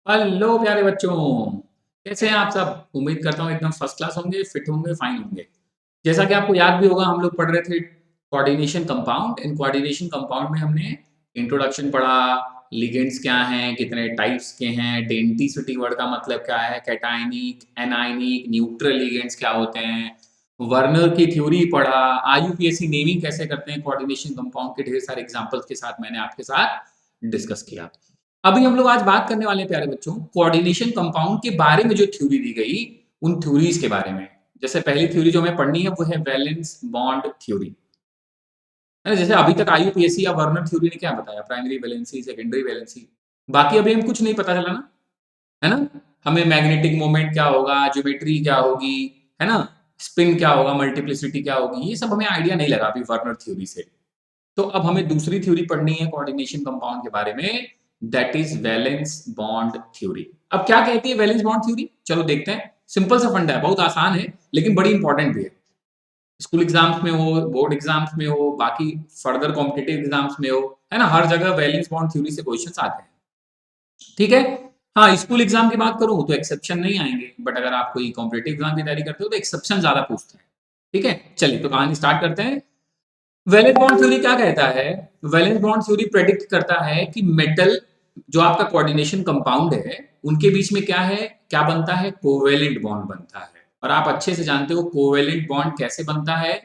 Hello प्यारे बच्चों, कैसे हैं आप सब। उम्मीद करता हूँ एकदम फर्स्ट क्लास होंगे, फिट होंगे, फाइन होंगे। जैसा कि आपको याद भी होगा, हम लोग पढ़ रहे थे coordination compound. In coordination compound में हमने इंट्रोडक्शन पढ़ा, लिगेंड्स क्या हैं, कितने टाइप्स के हैं, डेंटिसिटी वर्ड का मतलब क्या है, कैटायनिक, एनायनिक, न्यूट्रल लिगेंड्स क्या होते हैं, वर्नर की थ्योरी पढ़ा, आईयूपीएसी नेमिंग कैसे करते हैं कोऑर्डिनेशन कंपाउंड के ढेर सारे एग्जांपल्स के साथ मैंने आपके साथ डिस्कस किया। अभी हम लोग आज बात करने वाले हैं प्यारे बच्चों, कोऑर्डिनेशन कंपाउंड के बारे में जो थ्योरी दी गई, उन थ्योरीज के बारे में। जैसे पहली थ्योरी जो हमें पढ़नी है वो है वैलेंस बॉन्ड थ्योरी, है ना। जैसे अभी तक आईयूपीएसी या वर्नर थ्योरी ने क्या बताया, प्राइमरी वैलेंसी, सेकेंडरी वैलेंसी, बाकी अभी हम कुछ नहीं पता चला ना, है ना। हमें मैग्नेटिक मोमेंट क्या होगा, ज्योमेट्री क्या होगी, है ना, स्पिन क्या होगा, मल्टीप्लिसिटी क्या होगी, ये सब हमें आइडिया नहीं लगा अभी वर्नर थ्योरी से। तो अब हमें दूसरी थ्योरी पढ़नी है कोऑर्डिनेशन कंपाउंड के बारे में, that is valence bond theory. अब क्या कहती है वैलेंस बॉन्ड थ्योरी, चलो देखते हैं। सिंपल सा फंडा है, बहुत आसान है, लेकिन बड़ी इंपॉर्टेंट भी है। स्कूल एग्जाम्स में हो, बोर्ड एग्जाम्स में हो, बाकी फर्दर कॉम्पिटेटिव एग्जाम्स में हो, है ना, हर जगह वैलेंस बॉन्ड थ्योरी से क्वेश्चंस आते हैं। ठीक है। हाँ, स्कूल एग्जाम की बात करूं तो एक्सेप्शन नहीं आएंगे, बट अगर आप कोई कॉम्पिटेटिव एग्जाम की तैयारी करते हो तो एक्सेप्शन ज्यादा पूछते हैं। ठीक है, चलिए तो कहानी स्टार्ट करते हैं। वैलेंस बॉन्ड थ्योरी क्या कहता है, वैलेंस बॉन्ड थ्योरी प्रेडिक्ट करता है कि मेटल जो आपका कोऑर्डिनेशन कंपाउंड है, उनके बीच में क्या है, क्या बनता है, कोवेलेंट बॉन्ड बनता है। और आप अच्छे से जानते हो कोवेलेंट बॉन्ड कैसे बनता है,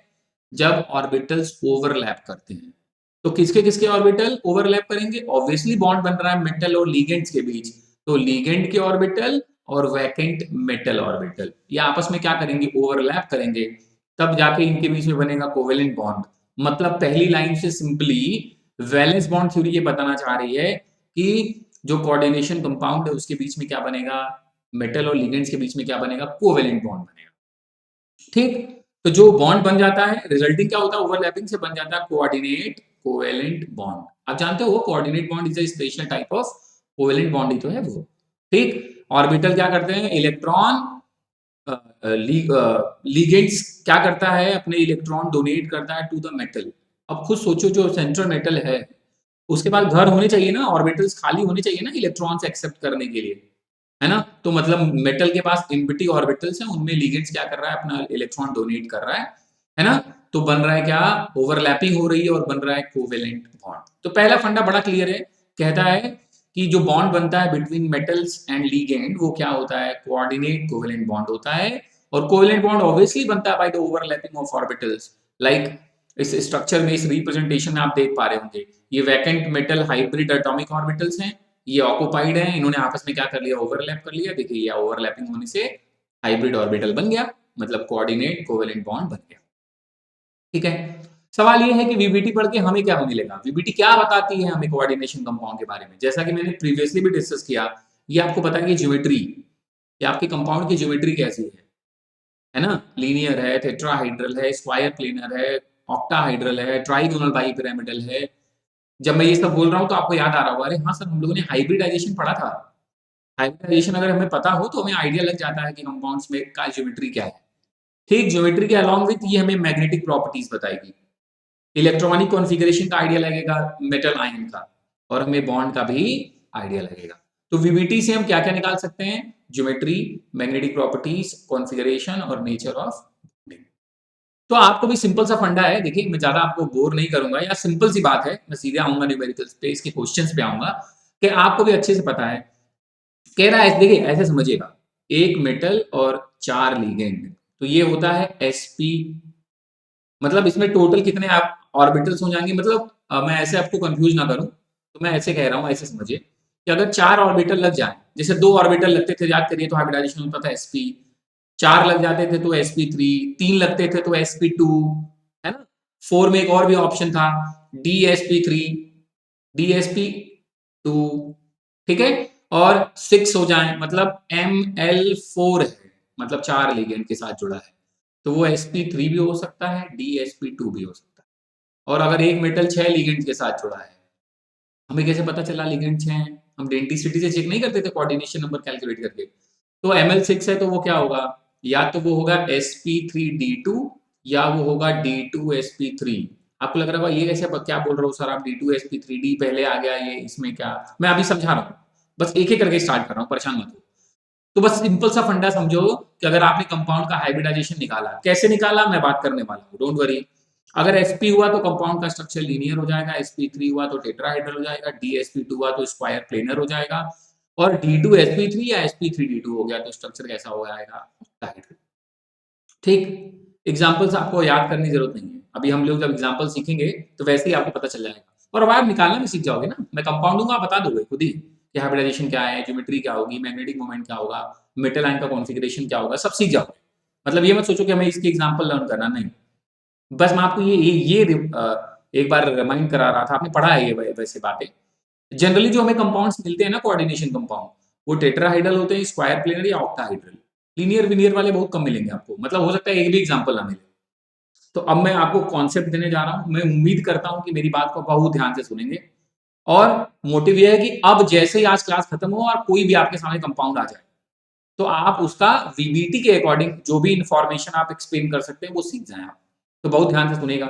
जब ऑर्बिटल्स ओवरलैप करते हैं। तो किसके किसके ऑर्बिटल ओवरलैप करेंगे, ऑब्वियसली बॉन्ड बन रहा है मेटल और लीगेंड्स के बीच, तो लीगेंड के ऑर्बिटल और वैकेंट मेटल ऑर्बिटल ये आपस में क्या करेंगे, ओवरलैप करेंगे, तब जाके इनके बीच में बनेगा कोवेलेंट बॉन्ड। मतलब पहली लाइन से सिंपली वैलेंस बॉन्ड थ्योरी ये बताना चाह रही है कि जो कोऑर्डिनेशन कंपाउंड है उसके बीच में क्या बनेगा, मेटल और लिगेंड्स के बीच में क्या बनेगा, कोवेलेंट बॉन्ड बनेगा। ठीक, तो जो बॉन्ड बन जाता है रिजल्टिंग क्या होता है, ओवरलैपिंग से बन जाता है कोऑर्डिनेट कोवेलेंट बॉन्ड। आप जानते हो coordinate bond is a special type of covalent bond ही तो है वो। ठीक, ऑर्बिटल क्या करते हैं, इलेक्ट्रॉन, लीगेंड्स क्या करता है, अपने इलेक्ट्रॉन डोनेट करता है टू द मेटल। अब खुद सोचो, जो सेंट्रल मेटल है उसके पास घर होने चाहिए ना, ऑर्बिटल्स खाली होने चाहिए ना इलेक्ट्रॉन्स एक्सेप्ट करने के लिए, है ना। तो मतलब मेटल के पास एम्प्टी ऑर्बिटल्स हैं, उनमें लिगेंड्स क्या कर रहा है, अपना इलेक्ट्रॉन डोनेट कर रहा है ना। तो बन रहा है क्या, ओवरलैपिंग हो रही है और बन रहा है कोवेलेंट बॉन्ड। तो पहला फंडा बड़ा क्लियर है, कहता है कि जो बॉन्ड बनता है बिटवीन मेटल्स एंड लीगेंड वो क्या होता है, कोऑर्डिनेट कोवेलेंट बॉन्ड होता है। और कोवेलेंट बॉन्ड ऑब्वियसली बनता है by the overlapping of orbitals. Like इस स्ट्रक्चर में, इस रिप्रेजेंटेशन में आप देख पा रहे होंगे, ये vacant metal hybrid atomic orbitals हैं, ये ऑक्युपाइड हैं, इन्होंने आपस में क्या कर लिया, ओवरलैप कर लिया। देखिए ये ओवरलैपिंग होने से हाइब्रिड ऑर्बिटल बन गया, मतलब कोऑर्डिनेट कोवेलेंट बॉन्ड बन गया। ठीक है, सवाल ये है कि वीबीटी पढ़ के हमें क्या मिलेगा, वीबीटी क्या बताती है हमें कोऑर्डिनेशन कंपाउंड के बारे में। जैसा कि मैंने प्रीवियसली भी डिस्कस किया, ये आपको पता है कि ज्योमेट्री, ये आपके कंपाउंड की ज्योमेट्री कैसी है ना, लीनियर है, टेट्राहाइड्रल है, स्क्वायर प्लेनर है, ऑक्टाहाइड्रल है, ट्राइगोनल बाइपिरामिडल है। जब मैं ये सब बोल रहा हूँ तो आपको याद आ रहा होगा, अरे हाँ सर हम लोगों ने हाइब्रिडाइजेशन पढ़ा था। हाइब्रिडाइजेशन अगर हमें पता हो तो हमें आइडिया लग जाता है कि कंपाउंड्स में का ज्योमेट्री क्या है। ठीक, ज्योमेट्री के अलॉन्ग विथ ये हमें मैग्नेटिक प्रॉपर्टीज बताएगी, इलेक्ट्रॉनिक कॉन्फ़िगरेशन का आइडिया लगेगा मेटल आयन का, और हमें बॉन्ड का भी आइडिया लगेगा। तो वीबीटी से हम क्या-क्या निकाल सकते हैं, ज्योमेट्री, मैग्नेटिक प्रॉपर्टीज, कॉन्फ़िगरेशन और नेचर ऑफ बॉन्डिंग। तो आपको भी सिंपल सा फंडा है, देखिए मैं ज्यादा आपको बोर नहीं करूंगा, या सिंपल सी बात है, मैं सीधे आऊंगा न्यूमेरिकल्स पे, इसके क्वेश्चंस पे आऊंगा कि आपको भी अच्छे से पता है। कह रहा है, देखिए ऐसे समझिएगा, एक मेटल और 4 लिगेंड, तो ये होता है sp। मतलब इसमें टोटल कितने आप ऑर्बिटल्स हो जाएंगे, मतलब मैं ऐसे आपको कंफ्यूज ना करूं, तो मैं ऐसे कह रहा हूं, ऐसे समझिए कि अगर 4 ऑर्बिटल लग जाए, जैसे 2 ऑर्बिटल लगते थे, याद करिए, तो हाइब्रिडाइजेशन होता था sp, 4 लग जाते थे तो sp3, 3 लगते थे तो sp2, है ना। 4 में एक और भी ऑप्शन था, dsp3, dsp2, ठीक है। और 6 हो जाए मतलब ml4 है, मतलब 4 लिगेंड के साथ जुड़ा है, तो वो sp3 भी हो सकता है, dsp2 भी हो सकता है। और अगर एक मेटल 6 लिगेंड के साथ जुड़ा है, हमें कैसे पता चला लिगेंड 6 हैं, हम डेंटिसिटी से चेक नहीं करते थे कोऑर्डिनेशन नंबर कैलकुलेट करके। तो ml6 है तो वो क्या होगा, या तो वो होगा sp3d2 या वो होगा d2sp3। आपको लग रहा होगा ये कैसे, क्या बोल रहा हूँ सर आप, d2sp3d पहले आ गया, ये इसमें क्या, मैं अभी समझा रहा हूँ। बस एक एक करके स्टार्ट कर रहा हूँ, परेशान मत हो। तो बस सिंपल सा फंडा समझो कि अगर आपने कंपाउंड का हाइब्रिडाइजेशन निकाला, कैसे निकाला मैं बात करने वाला हूँ, डोंट वरी। अगर sp हुआ तो कंपाउंड का स्ट्रक्चर लीनियर हो जाएगा, sp3 हुआ तो टेट्राहाइड्रल हो जाएगा, dsp2 हुआ तो स्क्वायर प्लेनर हो जाएगा, और d2sp3 या sp3d2 हो गया तो स्ट्रक्चर कैसा हो जाएगा, ऑक्टाहाइड्रल। ठीक, एग्जाम्पल्स आपको याद करने की जरूरत नहीं है, अभी हम लोग जब एग्जाम्पल सीखेंगे तो वैसे ही आपको पता चल जाएगा, और अब आप निकालना भी सीख जाओगे ना, मैं कंपाउंड दूंगा आप बता दोगे खुद ही कि हाइब्रिडाइजेशन क्या है, ज्योमेट्री क्या होगी, मैग्नेटिक मोमेंट क्या होगा, मेटल आयन का कॉन्फ़िगरेशन क्या होगा, सब सीख जाओगे। मतलब ये मत सोचो कि हमें इसकी एग्जाम्पल लर्न करना, नहीं, बस मैं आपको एक बार रिमाइंड करा रहा था, आपने पढ़ा है ये वैसे बातें। जनरली जो हमें कंपाउंड्स मिलते हैं ना, कोऑर्डिनेशन कंपाउंड, वो टेट्राहाइड्रल होते हैं, स्क्वायर प्लेनर या ऑक्टाहाइड्रल। लीनियर विनियर वाले बहुत कम मिलेंगे आपको, मतलब हो सकता है एक भी एग्जांपल ना मिले। तो अब मैं आपको कॉन्सेप्ट देने जा रहा हूं, मैं उम्मीद करता हूं कि मेरी बात को बहुत ध्यान से सुनेंगे, और मोटिव यह है कि अब जैसे ही आज क्लास खत्म हो और कोई भी आपके सामने कंपाउंड आ जाए, तो आप उसका वीबीटी के अकॉर्डिंग जो भी इंफॉर्मेशन आप एक्सप्लेन कर सकते हैं वो सीख जाएं आप। तो बहुत ध्यान से सुनेगा।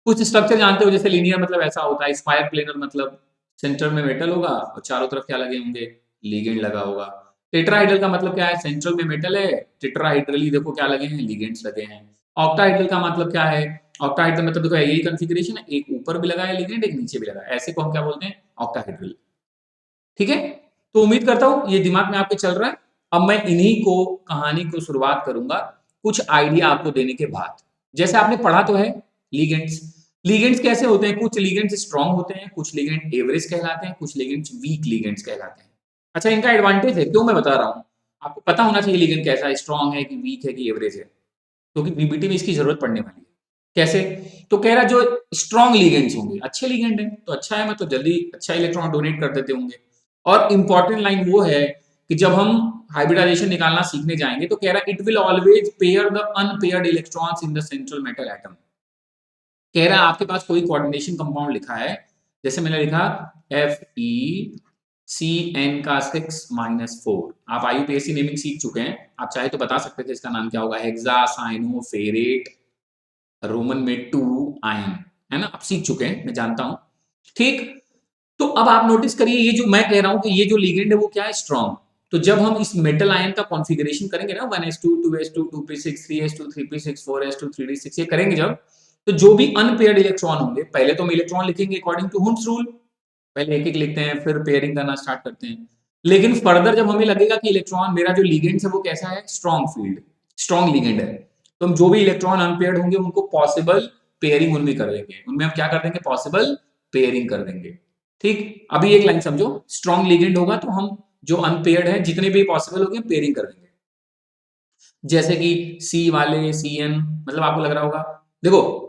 कुछ स्ट्रक्चर जानते हो, जैसे लीनियर मतलब ऐसा होता है, स्क्वायर प्लेनर मतलब सेंटर में मेटल होगा और चारों तरफ क्या लगे होंगे, लिगेंड लगा होगा। टेट्राहाइड्रल का मतलब क्या है, सेंट्रल में मेटल है, टेट्राहाइड्रली देखो क्या लगे हैं, लिगेंड्स लगे हैं। ऑक्टाहाइड्रल का मतलब क्या है, ऑक्टाहाइड्रल मतलब देखो यही कॉन्फ़िगरेशन है, एक ऊपर भी लगा है लिगेंड, एक नीचे भी लगा है, ऐसे को हम क्या बोलते हैं, ऑक्टाहाइड्रल। ठीक है, तो उम्मीद करता हूं ये दिमाग में आपके चल रहा है। अब मैं इन्हीं को कहानी को शुरुआत करूंगा कुछ आइडिया आपको देने के बाद। जैसे आपने पढ़ा तो है लीगेंड्स, लीगेंड्स कैसे होते हैं, कुछ लीगेंड्स स्ट्रांग होते हैं, कुछ लीगेंड एवरेज कहलाते हैं, कुछ लीगेंड्स वीक लीगेंड्स कहलाते हैं। अच्छा, इनका एडवांटेज है, क्यों मैं बता रहा हूं, आपको पता होना चाहिए लीगेंड कैसा है, स्ट्रांग है कि वीक है कि एवरेज है, क्योंकि बीबीटी में इसकी जरूरत पड़ने वाली है। कैसे, तो कह रहा जो स्ट्रांग लीगेंड्स होंगे, अच्छे लीगेंड है तो अच्छा है, मतलब जल्दी अच्छा इलेक्ट्रॉन डोनेट कर देते होंगे। और इंपॉर्टेंट लाइन वो है कि जब हम हाइब्रिडाइजेशन निकालना सीखने जाएंगे तो कह रहा it will always pair the unpaired electrons in the central metal atom. कह रहा है आपके पास कोई कोऑर्डिनेशन कंपाउंड लिखा है, जैसे मैंने लिखा FeCN का 6-4, आप आईयूपीएसी नेमिंग सीख चुके हैं, आप चाहे तो बता सकते थे इसका नाम क्या होगा, हेक्सासाइनोफेरेट रोमन में 2 आयन, है ना, आप सीख चुके हैं मैं जानता हूं। ठीक, तो अब आप नोटिस करिए ये जो मैं कह रहा हूं कि ये जो लिगेंड है वो क्या है, स्ट्रॉन्ग। तो जब हम इस मेटल आयन का कॉन्फ़िगरेशन करेंगे ना, 1s2 2s2 2p6 3s2 3p6 4s2 3d6 ये करेंगे जब, तो जो भी अनपेयर्ड इलेक्ट्रॉन होंगे, पहले तो हम इलेक्ट्रॉन लिखेंगे अकॉर्डिंग टू हुम्स रूल, पहले एक एक लिखते हैं फिर पेयरिंग करना स्टार्ट करते हैं। लेकिन फर्दर जब हमें लगेगा कि इलेक्ट्रॉन मेरा जो लिगेंड है वो कैसा है, स्ट्रॉन्ग फील्ड, स्ट्रॉन्ग लिगेंड है, तो हम जो भी इलेक्ट्रॉन अनपेयर्ड होंगे उनको पॉसिबल पेयरिंग उनमें कर देंगे, उनमें हम क्या कर देंगे, पॉसिबल पेयरिंग कर देंगे। ठीक, अभी एक लाइन समझो, स्ट्रॉन्ग लिगेंड होगा तो हम जो अनपेयर्ड है जितने भी पॉसिबल होंगे पेयरिंग कर देंगे। जैसे कि सी वाले CN, मतलब आपको लग रहा होगा, देखो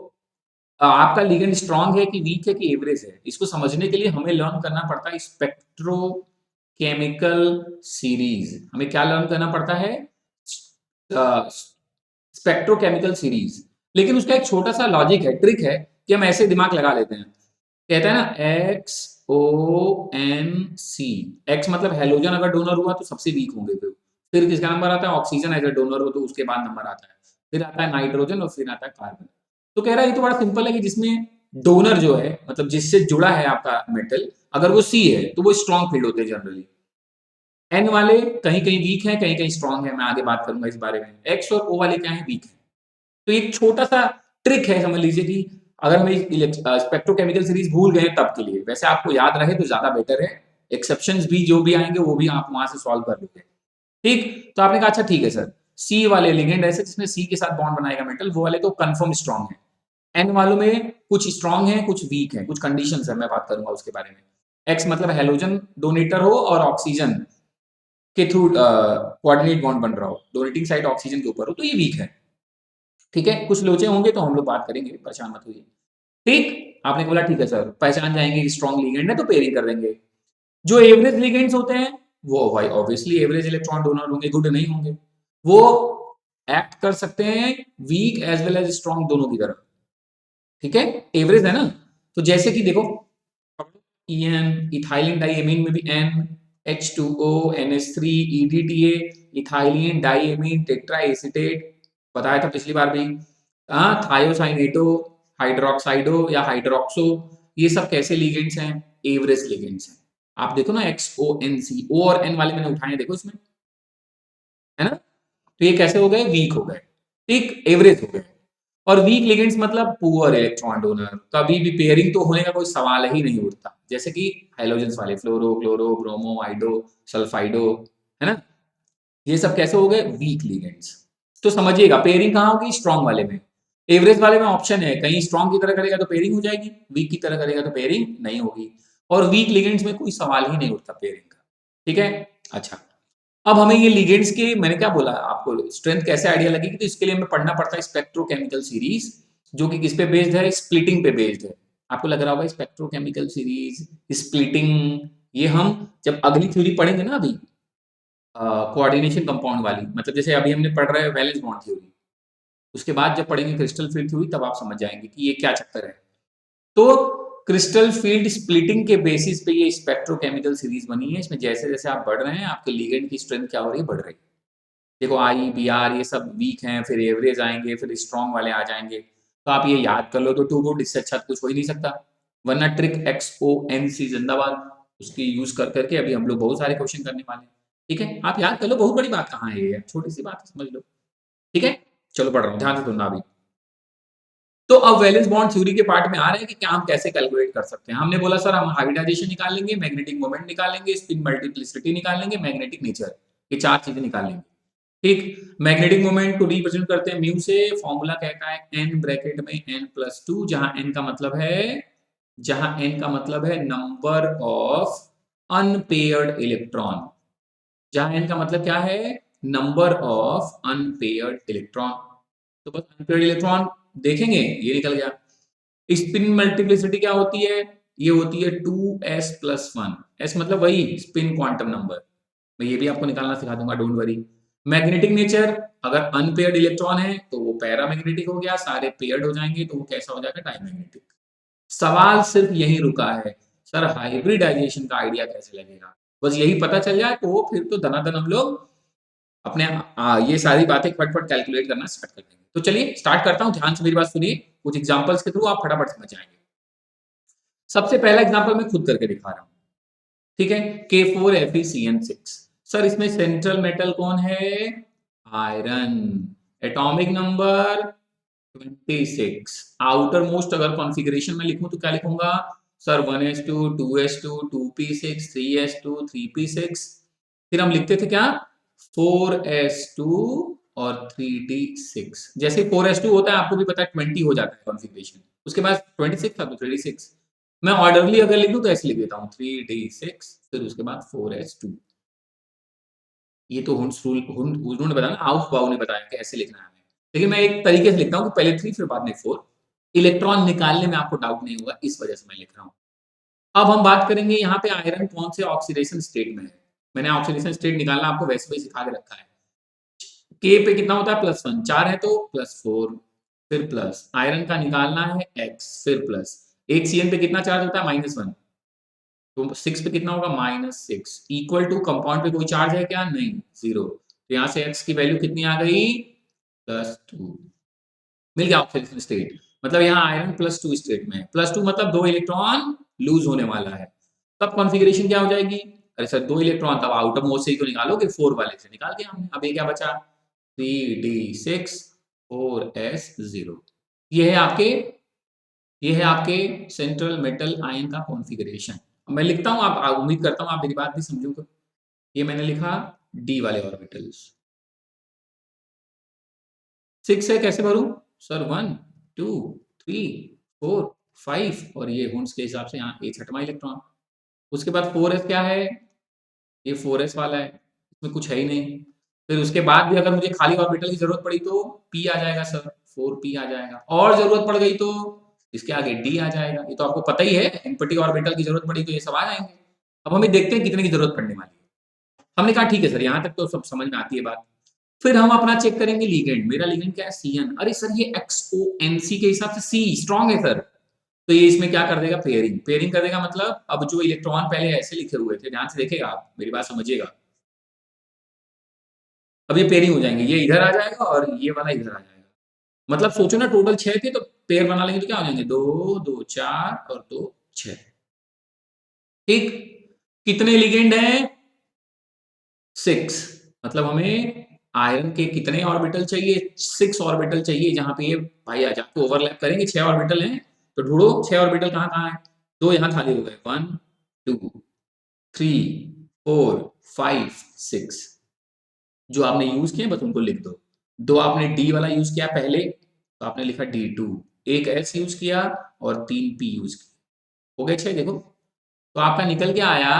आपका लिगेंड स्ट्रॉन्ग है कि वीक है कि एवरेज है, इसको समझने के लिए हमें लर्न करना पड़ता है स्पेक्ट्रोकेमिकल सीरीज। हमें क्या लर्न करना पड़ता है, स्पेक्ट्रोकेमिकल सीरीज। लेकिन उसका एक छोटा सा लॉजिक है, ट्रिक है, कि हम ऐसे दिमाग लगा लेते हैं, कहते हैं ना XONC, एक्स मतलब हेलोजन अगर डोनर हुआ तो सबसे वीक होंगे, फिर किसका नंबर आता है, ऑक्सीजन एज डोनर हो तो उसके बाद नंबर आता है, फिर आता है नाइट्रोजन और फिर आता है कार्बन। तो कह रहा है ये तो बड़ा सिंपल है कि जिसमें डोनर जो है, मतलब जिससे जुड़ा है आपका मेटल, अगर वो सी है तो वो स्ट्रॉन्ग फील्ड होते हैं जनरली। एन वाले कहीं कहीं वीक है, कहीं कहीं स्ट्रॉन्ग है, मैं आगे बात करूंगा इस बारे में। एक्स और ओ वाले क्या है, वीक है। तो एक छोटा सा ट्रिक है, समझ लीजिए कि अगर हम स्पेक्ट्रोकेमिकल सीरीज भूल गए तब के लिए, वैसे आपको याद रहे तो ज्यादा बेटर है, एक्सेप्शंस भी जो भी आएंगे वो भी आप वहां से सॉल्व कर लोगे। ठीक, तो आपने कहा अच्छा ठीक है सर, सी वाले लिगेंड ऐसे जिसमें सी के साथ बॉन्ड बनाएगा मेटल, वो वाले तो कंफर्म स्ट्रॉन्ग है। एन वालों में कुछ स्ट्रॉन्ग है कुछ वीक है, कुछ कंडीशंस है, मैं बात करूंगा उसके बारे में। एक्स मतलब हेलोजन डोनेटर हो और ऑक्सीजन के थ्रू कोऑर्डिनेट बॉन्ड बन रहा हो, डोनेटिंग साइड ऑक्सीजन के ऊपर हो, तो ये वीक है। ठीक है, कुछ लोचे होंगे तो हम लोग बात करेंगे, परेशान मत होइए। ठीक, आपने बोला ठीक है सर, पहचान जाएंगे स्ट्रॉन्ग लिगेंड है तो पेयरिंग कर देंगे। जो एवरेज लिगेंड्स होते हैं वो भाई ऑब्वियसली एवरेज इलेक्ट्रॉन डोनर होंगे, गुड नहीं होंगे, वो एक्ट कर सकते हैं weak as well as strong दोनों की तरफ। ठीक है, एवरेज है ना, तो जैसे कि देखो EN, इथाइलिन डाइएमीन में भी N, H2O, NH3, EDTA, ethylene diamine tetra acetate, बताया था पिछली बार भी। थायोसाइनेटो, हाइड्रोक्साइडो या हाइड्रोक्सो, ये सब कैसे लिगेंड्स हैं, एवरेज लिगेंड्स हैं। आप देखो ना XONC, O और N वाले मैंने उठाए देखो इसमें, है ना? तो ये कैसे हो गए? वीक हो गए, ठीक, एवरेज हो गए। और वीक लिगेंड्स मतलब पुअर इलेक्ट्रॉन डोनर, कभी भी पेयरिंग तो होने का कोई सवाल ही नहीं उठता, जैसे कि हेलोजेंस वाले फ्लोरो, क्लोरो, ब्रोमो, आइडो, सल्फाइडो, है ना? ये सब कैसे हो गए? Weak ligands. तो समझिएगा पेयरिंग कहाँ होगी? स्ट्रॉन्ग वाले में। एवरेज वाले में ऑप्शन है, कहीं स्ट्रॉन्ग की तरह करेगा तो पेयरिंग हो जाएगी, वीक की तरह करेगा तो पेयरिंग नहीं होगी। और वीक लिगेंड्स में कोई सवाल ही नहीं उठता पेयरिंग का, ठीक है? अच्छा, अब हमें ये लिगेंड्स के, मैंने क्या बोला आपको, स्ट्रेंथ कैसे आइडिया लगेगी, तो इसके लिए हमें पढ़ना पड़ता है स्पेक्ट्रोकेमिकल सीरीज, जो कि किस पे बेस्ड है? स्प्लिटिंग पे बेस्ड है। आपको लग रहा होगा स्पेक्ट्रोकेमिकल सीरीज, स्प्लिटिंग, ये हम जब अगली थ्योरी पढ़ेंगे ना अभी, कोऑर्डिनेशन कंपाउंड वाली, मतलब जैसे अभी हमने पढ़ रहे हैं वैलेंस बॉन्ड थ्योरी, उसके बाद जब पढ़ेंगे क्रिस्टल फील्ड थ्योरी तब आप समझ जाएंगे कि ये क्या चक्कर है। तो क्रिस्टल फील्ड स्प्लिटिंग के बेसिस पे ये स्पेक्ट्रोकेमिकल सीरीज बनी है। इसमें जैसे जैसे आप बढ़ रहे हैं आपके लिगेंड की स्ट्रेंथ क्या हो रही है? बढ़ रही है। देखो आई बी आर ये सब वीक हैं, फिर एवरेज आएंगे, फिर स्ट्रॉन्ग वाले आ जाएंगे, तो आप ये याद कर लो तो टू गुड, इससे अच्छा कुछ हो ही नहीं सकता। वरना ट्रिक XONC जिंदाबाद, उसकी यूज कर करके अभी हम लोग बहुत सारे क्वेश्चन करने वाले हैं, ठीक है? आप याद कर लो, बहुत बड़ी बात कहाँ है, ये छोटी सी बात है, समझ लो, ठीक है? चलो पढ़ रहा हूँ, ध्यान से सुनना अभी। तो अब वैलेंस बॉन्ड थ्योरी के पार्ट में आ रहे हैं कि क्या हम कैसे कैलकुलेट कर सकते हैं। हमने बोला सर हम हाइब्रिडाइजेशन निकाल लेंगे, मैग्नेटिक मोमेंट निकाल लेंगे, स्पिन मल्टीप्लिसिटी निकाल लेंगे, मैग्नेटिक नेचर, ये चार चीजें निकाल लेंगे, ठीक? मैग्नेटिक मोमेंट को रिप्रेजेंट करते हैं म्यू से, फॉर्मूला कहता है n ब्रैकेट में n+2, जहां n का मतलब है नंबर ऑफ अनपेयर्ड इलेक्ट्रॉन, जहां n का मतलब क्या है? Number of unpaired electron. तो बस अनपेयर्ड इलेक्ट्रॉन देखेंगे, ये निकल गया। स्पिन मल्टीप्लिसिटी क्या होती है? ये होती है 2s+1, s मतलब वही स्पिन क्वांटम नंबर, मैं ये भी आपको निकालना सिखा दूंगा, डोंट वरी। मैग्नेटिक नेचर, अगर अनपेयर्ड इलेक्ट्रॉन है तो वो पैरामैग्नेटिक हो गया, सारे पेयर्ड हो जाएंगे तो वो कैसा हो जाएगा? डायमैग्नेटिक। सवाल सिर्फ यही रुका है, सर हाइब्रिडाइजेशन का आइडिया कैसे लगेगा? बस यही पता चल जाए तो फिर तो धनाधन हम लोग अपने ये सारी बातें फटफट कैलकुलेट करना स्टार्ट कर देंगे। तो चलिए स्टार्ट करता हूँ, ध्यान से मेरी बात सुनिए, कुछ एग्जांपल्स के थ्रू आप फटाफट समझ जाएंगे। सबसे पहला एग्जांपल मैं खुद करके दिखा रहा हूँ, ठीक है? K4FeCN6, सर इसमें सेंट्रल मेटल कौन है? Iron. Atomic number 26। Outer most अगर कॉन्फ़िगरेशन में लिखूं तो क्या लिखूंगा? Sir 1s2 2s2 2p6 3s2 3p6, फिर हम लिखते थे क्या? 4s2 और 3d6। जैसे 4s2 होता है आपको भी पता है 20 हो जाता है कॉन्फ़िगरेशन, उसके बाद 26 था तो 3d6। मैं ऑर्डरली अगर लिखूं तो ऐसे लिख देता हूँ 3d6 फिर उसके बाद 4s2। ये तो उन्होंने बताया ना, हाउस बाउ ने बताया कि ऐसे लिखना है हमें, लेकिन मैं एक तरीके से लिखता हूँ कि पहले 3 फिर बाद में 4। इलेक्ट्रॉन निकालने में आपको डाउट नहीं होगा, इस वजह से मैं लिख रहा हूँ। अब हम बात करेंगे यहाँ पे आयरन कौन से ऑक्सीडेशन स्टेट में है। मैंने ऑक्सीडेशन स्टेट निकालना आपको वैसे भी सिखा के रखा है। के पे कितना होता है? +1, 4 है तो +4, फिर प्लस आयरन का निकालना है x, फिर प्लस एक Cn पे कितना चार्ज होता है? -1, तो 6 पे कितना होगा? -6, इक्वल टू कंपाउंड पे कोई चार्ज है क्या? नहीं, 0। तो यहाँ से x की वैल्यू कितनी आ गई? +2। मिल गया ऑक्सीडेशन स्टेट, मतलब यहाँ आयरन +2 स्टेट में है। +2 मतलब 2 इलेक्ट्रॉन लूज होने वाला है, तब कॉन्फ़िगरेशन क्या हो जाएगी? अरे सर 2 इलेक्ट्रॉन, तब आउटर मोस्ट से ही तो निकालोगे, 4 वाले से निकाल दिया हमने। अब ये क्या बचा? 3d6 4s0। ये है आपके ये है आपके सेंट्रल मेटल आयन का कॉन्फ़िगरेशन। मैं लिखता हूँ, आप उम्मीद करता हूँ आप मेरी बात भी समझोगे। ये मैंने लिखा डी वाले ऑर्बिटल्स। 6 है, कैसे भरूँ? सर 1 2 3 4 5, और ये वुंड्स के हिसाब से यहाँ ये छठवां इलेक्ट्रॉन। उसके बाद 4s क्या है? ये 4s वाला है, इसमें कुछ है ही नहीं। फिर उसके बाद भी अगर मुझे खाली ऑर्बिटल की ज़रूरत पड़ी तो p आ जाएगा सर, 4p आ जाएगा, और ज़रूरत पड़ गई तो इसके आगे d आ जाएगा। ये तो आपको पता ही है, एम्प्टी ऑर्बिटल की ज़रूरत पड़ी तो ये सब आ जाएँगे। अब हमें देखते हैं कितने की ज़रूरत पड़ने वाली है। हमने कहा ठीक है सर, यहाँ तक तो सब समझ में आती है बात। फिर हम अपना चेक करेंगे लिगेंड। मेरा लिगेंड क्या है? Cn। अरे सर ये XONC के हिसाब से C स्ट्रॉन्ग है सर, तो ये इसमें क्या कर देगा? पेयरिंग। पेयरिंग कर देगा मतलब अब जो इलेक्ट्रॉन पहले ऐसे लिखे हुए थे, ध्यान से देखिएगा आप, मेरी बात समझिएगा। अब ये पेयरिंग हो जाएंगे, ये इधर आ जाएगा और ये वाला इधर आ जाएगा। मतलब सोचो ना, टोटल 6 थे तो पेयर बना लेंगे तो क्या हो जाएंगे? 2 2 4 और 2 6, ठीक। कितने लिगेंड हैं? 6। मतलब हमें आयरन के कितने ऑर्बिटल चाहिए? 6 ऑर्बिटल चाहिए, जहां पे ये भाई आज आपको ओवरलैप करेंगे। 6 ऑर्बिटल हैं तो ढूंढो 6 ऑर्बिटल कहाँ कहाँ है। 2 यहाँ खाली हो गए, 1 2 3 4 5 6। जो आपने यूज किए बस उनको लिख दो। 2 आपने डी वाला यूज किया पहले तो आपने लिखा D2, एक एस यूज किया और 3 पी यूज किया, हो गए 6। देखो तो आपका निकल के आया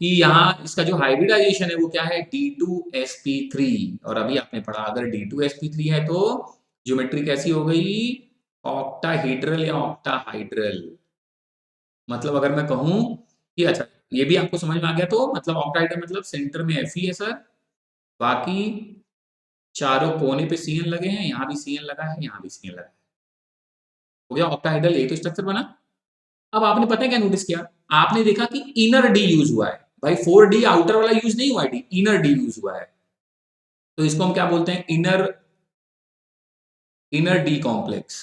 कि यहाँ इसका जो हाइब्रिडाइजेशन है वो क्या है? D2sp3। और अभी आपने पढ़ा अगर D2sp3 है तो ज्योमेट्री कैसी हो गई? ऑक्टाहेड्रल या ऑक्टाहाइड्रल। मतलब अगर मैं कहूं कि अच्छा ये भी आपको समझ में आ गया तो मतलब ऑक्टाहाइड्रल मतलब सेंटर में Fe है सर, बाकी चारों कोने पे Cn लगे हैं, यहाँ भी Cn लगा है, यहाँ भी Cn लगा है। हो गया ऑक्टाहाइड्रल, यही तो स्ट्रक्चर बना। अब आपने पता है क्या नोटिस किया? आपने देखा कि इनर डी यूज हुआ है भाई, 4D आउटर वाला यूज नहीं हुआ है, डी इनर डी यूज हुआ है। तो इसको हम क्या बोलते हैं? Inner inner D complex.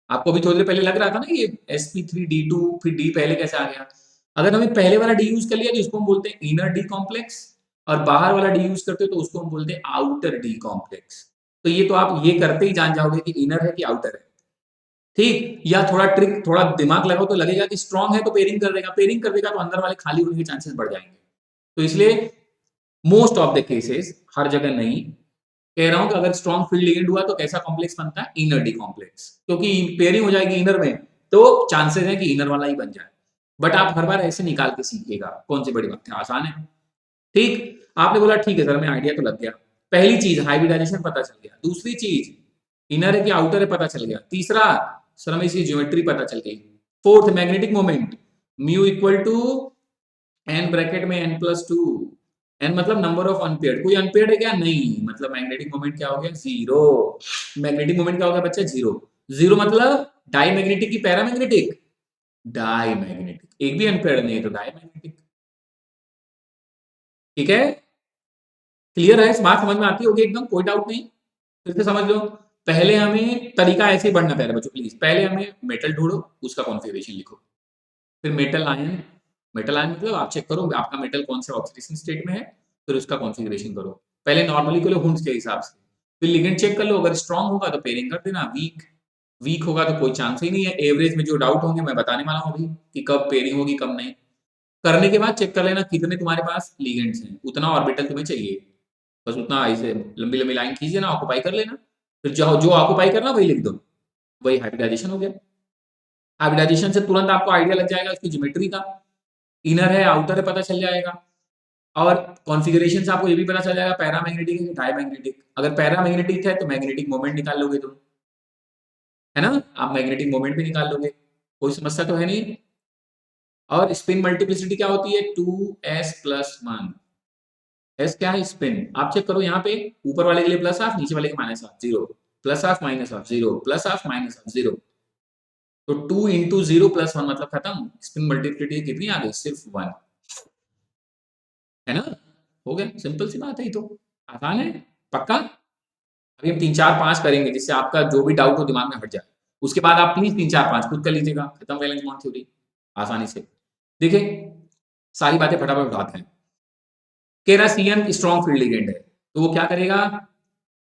आपको अभी थोड़ी देर पहले लग रहा था ना ये sp3d2 फिर डी पहले कैसे आ गया? अगर हमें पहले वाला डी यूज कर लिया तो इसको हम बोलते हैं इनर डी कॉम्प्लेक्स, और बाहर वाला डी यूज करते हो तो उसको हम बोलते हैं आउटर डी कॉम्प्लेक्स। तो ये तो आप ये करते ही जान जाओगे कि इनर है कि आउटर है। ठीक, या थोड़ा ट्रिक थोड़ा दिमाग लगाओ तो लगेगा कि स्ट्रांग है तो पेयरिंग कर देगा, पेयरिंग कर देगा तो अंदर वाले खाली होने के चांसेस बढ़ जाएंगे। तो इसलिए मोस्ट ऑफ द केसेस, हर जगह नहीं, कह रहा हूं कि अगर स्ट्रॉन्ग फील्ड लिगेंड हुआ तो कैसा कॉम्प्लेक्स बनता है? इनर डी कॉम्प्लेक्स, क्योंकि पेयरिंग हो जाएगी इनर में तो चांसेस है कि इनर वाला ही बन जाए। बट आप हर बार ऐसे निकाल के सीखिएगा, कौन सी बड़ी बात है, आसान है। ठीक, आपने बोला ठीक है सर हमें आइडिया तो लग गया। पहली चीज हाइब्रिडाइजेशन पता चल गया, दूसरी चीज इनर है कि आउटर है पता चल गया, तीसरा सर हमें इसकी ज्योमेट्री पता चल गई, fourth magnetic moment mu equal to n bracket में n+2। एन मतलब नंबर ऑफ अनपेयर्ड, कोई अनपेयर्ड है क्या? नहीं, मतलब मैग्नेटिक मोमेंट क्या हो गया? जीरो। मैग्नेटिक मोमेंट क्या हो गया बच्चा? जीरो। जीरो मतलब डाई मैग्नेटिक की पैरा मैग्नेटिक? Diamagnetic. एक भी अनपेयर्ड नहीं है तो डाई मैग्नेटिक। ठीक है, क्लियर है? इस बात समझ में आती होगी एकदम, कोई डाउट नहीं। फिर से समझ लो। पहले हमें तरीका ऐसे ही बढ़ना प्यारे बच्चों प्लीज, पहले हमें मेटल ढूंढो, उसका कॉन्फ़िगरेशन लिखो, फिर मेटल आयन। मेटल आयन मतलब आप चेक करो आपका मेटल कौन से ऑक्सीडेशन स्टेट में है, फिर उसका कॉन्फ़िगरेशन करो। पहले नॉर्मली को लो हुंड्स के हिसाब से, फिर लिगेंड चेक कर लो, अगर स्ट्रांग होगा तो पेयरिंग कर देना, वीक वीक होगा तो कोई चांस ही नहीं है। एवरेज में जो डाउट होंगे मैं बताने वाला हूँ अभी कि कब पेयरिंग होगी कब नहीं। करने के बाद चेक कर लेना कितने तुम्हारे पास लिगेंड्स हैं, उतना ऑर्बिटल तुम्हें चाहिए, बस उतना ऐसे लंबी लंबी लाइन खींच देना, ऑक्यूपाई कर लेना, फिर जो जो ऑक्यूपाई करना वही लिख दो, वही हाइब्रिडाइजेशन हो गया। हाइब्रिडाइजेशन से तुरंत आपको आइडिया लग जाएगा उसकी ज्योमेट्री का, इनर है आउटर है पता चल जाएगा, और कॉन्फ़िगरेशन से आपको ये भी पता चल जाएगा पैरामैग्नेटिक है कि डायमैग्नेटिक। अगर पैरामैग्नेटिक है तो मैग्नेटिक मोमेंट निकाल लोगे तुम, है ना? आप मैग्नेटिक मोमेंट भी निकाल लोगे, कोई समस्या तो है नहीं। और स्पिन मल्टीप्लिसिटी क्या होती है? 2s+1। एस क्या है? स्पिन। आप चेक करो यहाँ पे, ऊपर वाले के लिए प्लस हाफ, नीचे वाले के minus half, zero, plus half minus half, zero, plus half minus half, zero. तो 2 × 0+1 मतलब खत्म। स्पिन मल्टीप्लिसिटी कितनी आ गई? सिर्फ 1, है ना? हो गया, सिंपल सी बात है, ये तो आसान है। पक्का? अभी हम 3 4 5 करेंगे जिससे आपका जो भी डाउट हो दिमाग में हट जाए। उसके बाद आप प्लीज 3 4 5 खुद कर लीजिएगा, खत्म वैलेंस बॉन्ड थ्योरी आसानी से। देखिए सारी बातें फटाफट उठाते हैं। कह रहा Cn स्ट्रॉन्ग फील्ड लिगेंड है तो वो क्या करेगा?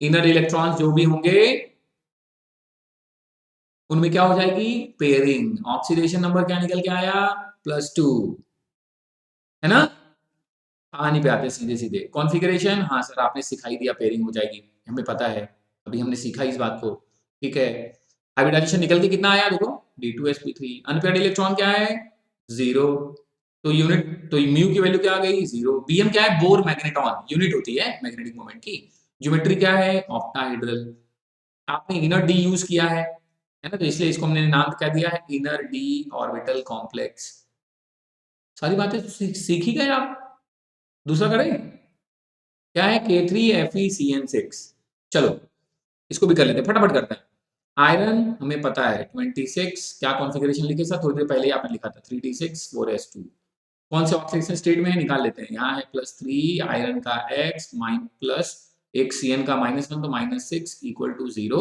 इनर इलेक्ट्रॉन्स जो भी होंगे उनमें क्या हो जाएगी? पेयरिंग। ऑक्सीडेशन नंबर क्या निकल के आया? +2, है ना? कहानी पे आते हैं सीधे सीधे। कॉन्फ़िगरेशन, हाँ सर आपने सिखाई दिया, पेयरिंग हो जाएगी, हमें पता है, अभी हमने सीखा इस बात को। ठीक है, हाइब्रिडाइजेशन निकल के कितना आया देखो, D2sp3। अनपेयर्ड इलेक्ट्रॉन क्या है? 0। तो यूनिट तो म्यू की वैल्यू क्या आ गई? 0। Bm क्या है? बोर मैग्नेटॉन, यूनिट होती है मैग्नेटिक मोमेंट की। ज्योमेट्री क्या है? ऑक्टाहेड्रल। आपने इनर डी यूज किया है ना, तो इसलिए इसको हमने नाम क्या दिया है? Inner D orbital complex. सारी बातें तो सीख ही गए आप। दूसरा करें, क्या है? K3FeCN6। चलो इसको भी कर लेते हैं, फटाफट करते हैं। आयरन हमें पता है 26, क्या कॉन्फ़िगरेशन लिखे सर? थोड़ी देर पहले ही आपने लिखा था 3d6 4s2। कौन से ऑक्सीडेशन स्टेट में है निकाल लेते हैं। यहाँ है +3 आयरन का x प्लस एक Cn का -1 तो -6 = 0।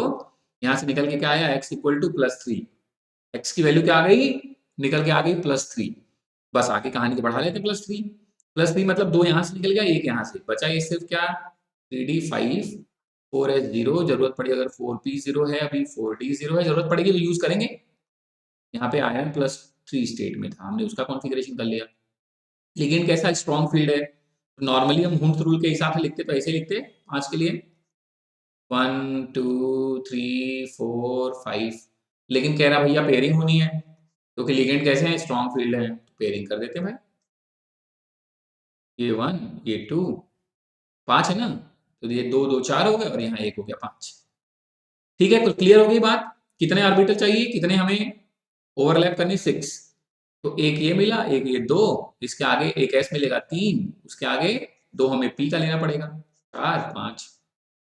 यहाँ से निकल के क्या आया? x = +3। x की वैल्यू क्या आ गई? निकल के आ गई +3। बस आगे कहानी को बढ़ा लेते हैं +3। +3 मतलब 2 यहाँ से निकल गया, 1 यहाँ से बचा, ये सिर्फ क्या 3d5 4s0, जरूरत पड़ी अगर 4p0 है, अभी 4d0 है, जरूरत पड़ेगी तो यूज करेंगे। यहाँ पे आयरन +3 स्टेट में था, हमने उसका कॉन्फ़िगरेशन कर लिया। लिगेंड कैसा स्ट्रॉन्ग फील्ड है, नॉर्मली हम हुंस रूल के हिसाब से लिखते तो ऐसे लिखते 5 के लिए 1 2 3 4 5, लेकिन कह रहा भैया पेयरिंग होनी है, क्योंकि लिगेंड कैसे हैं स्ट्रॉन्ग फील्ड है, पेयरिंग कर देते भाई। ये 1 ये 2 5 है ना, तो ये 2 2 4 हो गए और यहाँ 1 हो गया 5। ठीक है, तो क्लियर हो गई बात। कितने ऑर्बिटल चाहिए, कितने हमें ओवरलैप करने 6, तो एक ये मिला, एक ये 2, इसके आगे एक s मिलेगा 3, उसके आगे 2 हमें p का लेना पड़ेगा 4 5।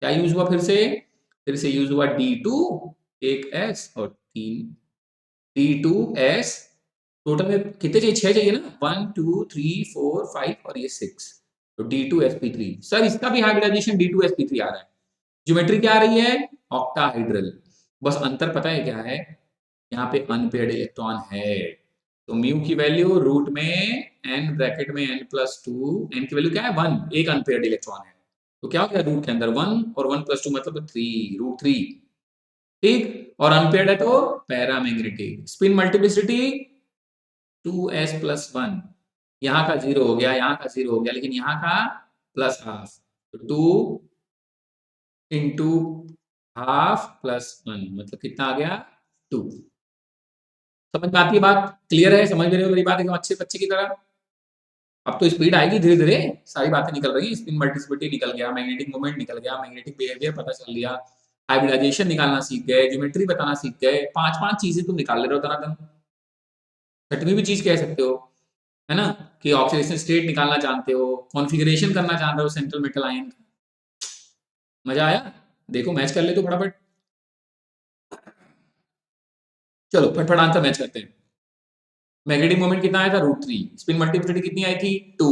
क्या यूज हुआ, फिर से यूज हुआ D2 एक s और 3 D2s, टोटल में कितने चाहिए, 6 चाहिए ना, 1 2 3 4 5 और ये 6, तो D2sp3। सर इसका भी हाइब्रिडाइजेशन D2sp3 आ रहा है, ज्योमेट्री क्या आ रही है ऑक्टाहाइड्रल, बस अंतर पता है क्या है, यहाँ पे अनपेयर्ड इलेक्ट्रॉन है, तो म्यू की वैल्यू रूट में n ब्रैकेट में n+2, n की वैल्यू क्या है 1, एक अनपेयर्ड इलेक्ट्रॉन है, तो क्या हो गया रूट के अंदर 1 और 1+2 मतलब 3 √3। ठीक, और अनपेयर्ड है तो पैरामैग्नेटिक। स्पिन मल्टीप्लिसिटी 2s+1, यहाँ का 0 हो गया, यहाँ का 0 हो गया, लेकिन यहाँ का +½ तो 2 इंटू हाफ +1 मतलब कितना आ गया 2। समझ में आती है बात, क्लियर है, समझ रहे हो मेरी बात एकदम अच्छे बच्चे की तरह। अब तो स्पीड आएगी धीरे धीरे, सारी बातें निकल रही हैं, स्पिन मल्टीप्लिसिटी निकल गया, मैग्नेटिक मोमेंट निकल गया, मैग्नेटिक बिहेवियर पता चल लिया, हाइब्रिडाइजेशन निकालना सीख गए, ज्योमेट्री बताना सीख गए, 5 चीजें तुम निकाल ले रहे हो दनादन। छठवीं भी चीज कह सकते हो, है ना, कि ऑक्सीडेशन स्टेट निकालना जानते हो, कॉन्फ़िगरेशन करना जान रहे हो सेंट्रल मेटल आयन का। मजा आया, देखो मैच कर ले तो फटाफट, चलो फटफट आंसर मैच करते हैं। मैग्नेटिक मोमेंट कितना आया था √3, स्पिन मल्टीप्लिसिटी कितनी आई थी 2,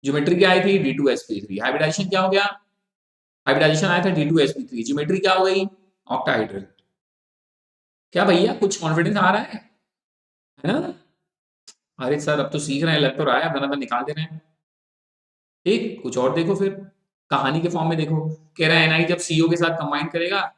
ज्योमेट्री क्या आई थी D2sp3, हाइब्रिडाइजेशन क्या हो गया, हाइब्रिडाइजेशन आया था D2sp3, ज्योमेट्री क्या हो गई ऑक्टाहाइड्रल। क्या भैया कुछ कॉन्फिडेंस आ रहा है ना, अरे सर अब तो सीख रहे हैं, लग तो रहा है, अब निकाल दे रहे हैं। ठीक, कुछ और देखो फिर, कहानी के फॉर्म में देखो, कह रहा है Ni जब CO के साथ कंबाइन करेगा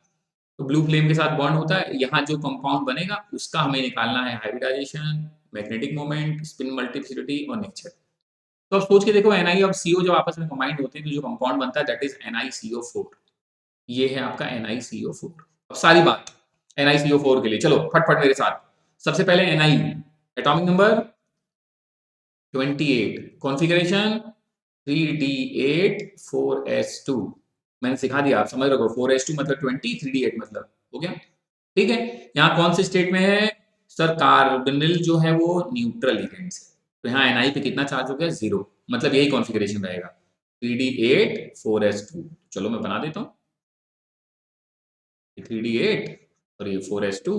तो ब्लू फ्लेम के साथ बॉन्ड होता है, यहाँ जो कंपाउंड बनेगा उसका हमें निकालना है hybridization, magnetic moment, spin multiplicity और नेचर। तो अब सोच के देखो Ni और CO जब आपस में कंबाइंड होते हैं तो जो कंपाउंड बनता है दैट इज NiCO4, ये है आपका NiCO4। अब सारी बात NiCO4 के लिए, चलो फटफट मेरे साथ। सबसे पहले Ni, atomic number 28, configuration 3d8 4s2, मैंने सिखा दिया, आप समझ रहे हो, 4s2 मतलब 20, 3d8 मतलब हो गया। ठीक है, यहाँ कौन से स्टेट में है सर, कार्बोनिल जो है वो न्यूट्रल लिगेंड से, तो यहाँ Ni पे कितना चार्ज हो गया 0, मतलब यही कॉन्फ़िगरेशन रहेगा 3d8 4s2। चलो मैं बना देता हूँ, 3d8 और ये 4s2,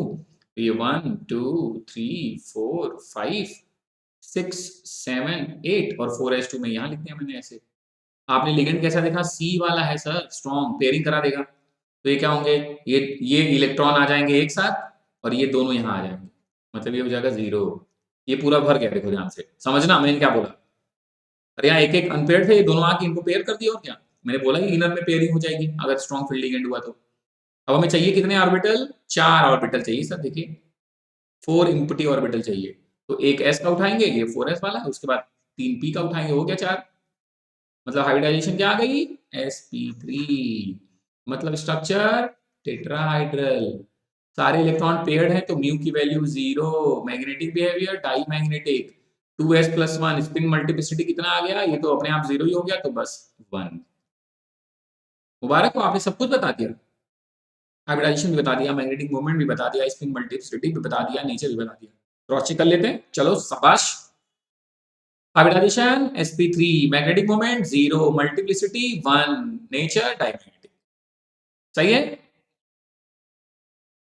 तो ये 1 2 3 4 5 6 7 8 और 4s2 में यहाँ लिख दिया मैंने ऐसे। आपने लिगेंड कैसा देखा, C वाला है सर, स्ट्रॉन्ग, पेयरिंग करा देगा, तो ये क्या होंगे, ये इलेक्ट्रॉन आ जाएंगे एक साथ और ये दोनों यहाँ आ जाएंगे, मतलब ये हो जाएगा 0, ये पूरा भर गया, देखो ध्यान से समझना मैंने क्या बोला। अरे यहाँ एक एक अनपेयर्ड थे, ये दोनों आके इनको पेयर कर दिया, और क्या मैंने बोला कि इनर में पेयरिंग हो जाएगी अगर स्ट्रॉन्ग फील्ड लिगेंड हुआ तो। अब हमें चाहिए कितने ऑर्बिटल, 4 ऑर्बिटल चाहिए सर, देखिए 4 इम्पटी ऑर्बिटल चाहिए, तो एक s का उठाएंगे, ये 4s वाला, उसके बाद 3 p का उठाएंगे, हो गया 4, मतलब हाइब्रिडाइजेशन क्या आ गई sp3, मतलब स्ट्रक्चर टेट्राहाइड्रल, सारे इलेक्ट्रॉन पेयर्ड हैं तो म्यू की value 0, magnetic behaviour diamagnetic, 2s+1, spin multiplicity कितना आ गया, ये तो अपने आप 0 ही हो गया, तो बस 1। मुबारक हो, आपने सब कुछ बता दिया, हाइब्रिडाइजेशन भी बता दिया, मैग्नेटिक मोमेंट भी बता दिया, स्पिन मल्टीप्लिसिटी भी बता दिया, नेचर भी बता दिया, क्रॉस चेक कर लेते हैं, चलो शाबाश। Hybridization sp3, magnetic moment 0, multiplicity 1, nature diamagnetic, सही है,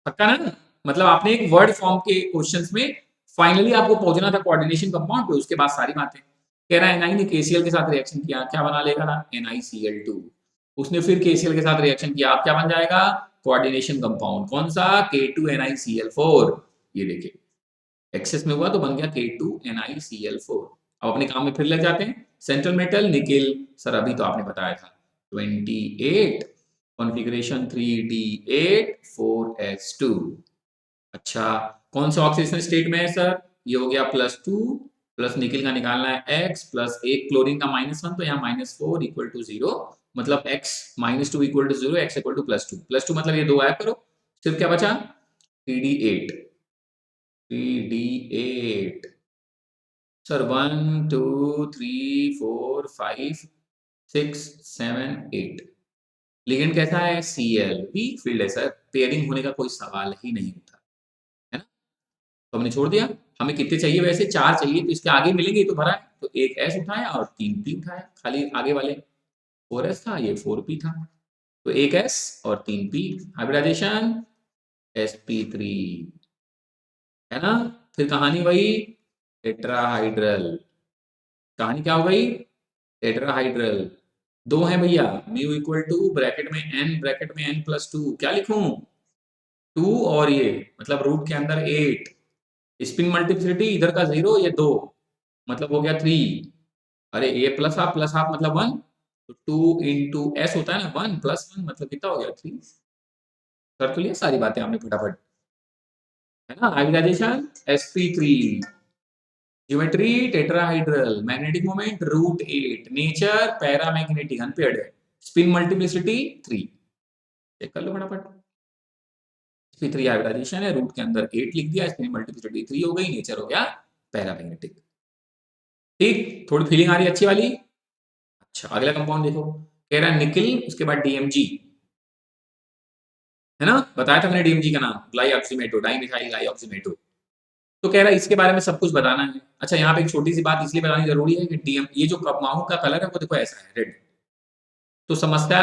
पक्का ना, मतलब आपने एक वर्ड फॉर्म के क्वेश्चंस में फाइनली आपको पहुंचना था कोऑर्डिनेशन कंपाउंड पे, उसके बाद सारी बातें। कह रहा है Ni ने KCl के साथ रिएक्शन किया, क्या बना लेगा NiCl2, उसने फिर KCl के साथ रिएक्शन किया, अब क्या बन जाएगा कोऑर्डिनेशन कंपाउंड, कौन सा K2NiCl4, ये देखिए एक्सेस में हुआ तो बन गया K2NiCl4, अब अपने काम में फिर लग जाते हैं। सेंट्रल मेटल निकेल, सर अभी तो आपने बताया था 28, कॉन्फ़िगरेशन 3D8 4s2। अच्छा, कौन सा ऑक्सीडेशन स्टेट में है सर? ये हो गया +2, प्लस निकेल का निकालना है x, प्लस एक क्लोरीन का -1, तो यहाँ -4 इक्वल टू 0, मतलब x -2 equal to 0, x equal to +2। +2 मतलब ये दो ऐड करो, सिर्फ क्या बचा? 3D8। 3D8 sir 1 2 3 4 5 6 7 8। लिगेंड कैसा है? Cl, वीक फील्ड है सर, पेयरिंग होने का कोई सवाल ही नहीं उठा, है ना? तो हमने छोड़ दिया। हमें कितने चाहिए? वैसे 4 चाहिए, तो इसके आगे मिलेंगे, ये तो भरा है, तो एक S उठाया और 3 P उठाया, खाली आगे वाले 4s था, ये 4p था, तो एक S और 3 P। हाइब्रिडाइजेशन sp3, है ना? फिर कहानी वही, टेट्राहाइड्रल। कहानी क्या हो गई? टेट्राहाइड्रल। दो हैं भैया, म्यू इक्वल टू ब्रैकेट में n, ब्रैकेट में n+2, क्या लिखूं? 2 और ये मतलब रूट के अंदर 8, स्पिन मल्टीप्लिसिटी इधर का 0, ये 2, मतलब हो गया 3। अरे ये प्लस हाफ मतलब 1, तो 2 इंटू एस होता है ना, 1 + 1 मतलब कितना हो गया? 3। कर तो लिया सारी बातें आपने फटाफट, है ना? Hybridization sp3, geometry tetrahedral, magnetic moment √8, nature paramagnetic unpaired है, स्पिन मल्टीप्लिसिटी 3। चेक कर लो फटाफट। sp3 हाइब्रिडाइजेशन है, रूट के अंदर 8 लिख दिया, स्पिन मल्टीप्लिसिटी 3 हो गई, नेचर हो गया पैरामैग्नेटिक। ठीक, थोड़ी फीलिंग आ रही है अच्छी वाली। अच्छा, अगला कंपाउंड देखो, कह रहा है निकिल, उसके बाद डीएमजी, है ना? बताया था मैंने डीएमजी का नाम, ग्लाइऑक्सीमेटो, डाइमिथाइल ग्लाइऑक्सीमेटो। तो कह रहा है इसके बारे में सब कुछ बताना है। अच्छा, यहाँ पे एक छोटी सी बात इसलिए बतानी जरूरी है कि डीएम, ये जो कंपाउंड का कलर है वो देखो ऐसा है, रेड। तो समझता,